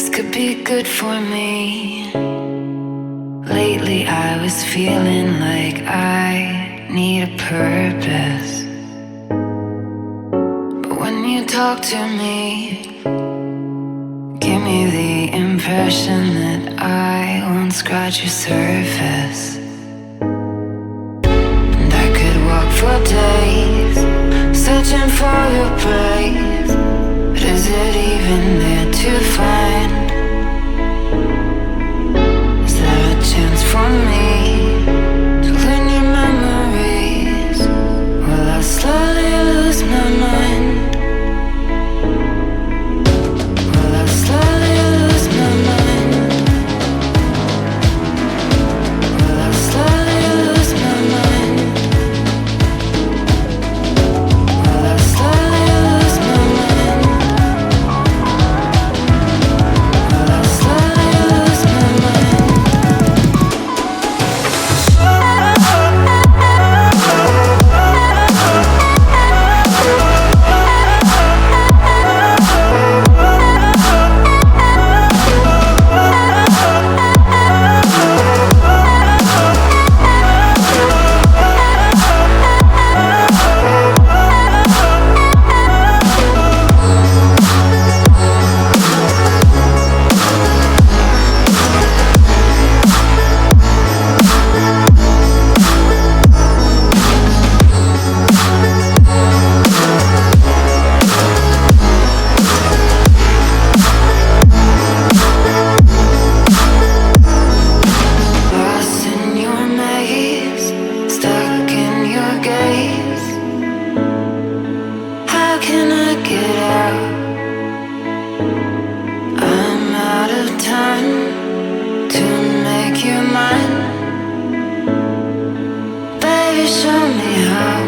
could be good for me. Lately I was feeling like I need a purpose. But when you talk to me, give me the impression that I won't scratch your surface. And I could walk for days, searching for your praise. But is it even there to find? Is there a chance for me to learn your memories? Will I slowly lose my mind? Will I slowly lose my mind? Will I slowly lose my mind? Will I slowly lose my mind? Will I slowly lose my mind? Lost in your maze, stuck in your gaze. How can I get out? I'm out of time to make you mine. Baby, show me how.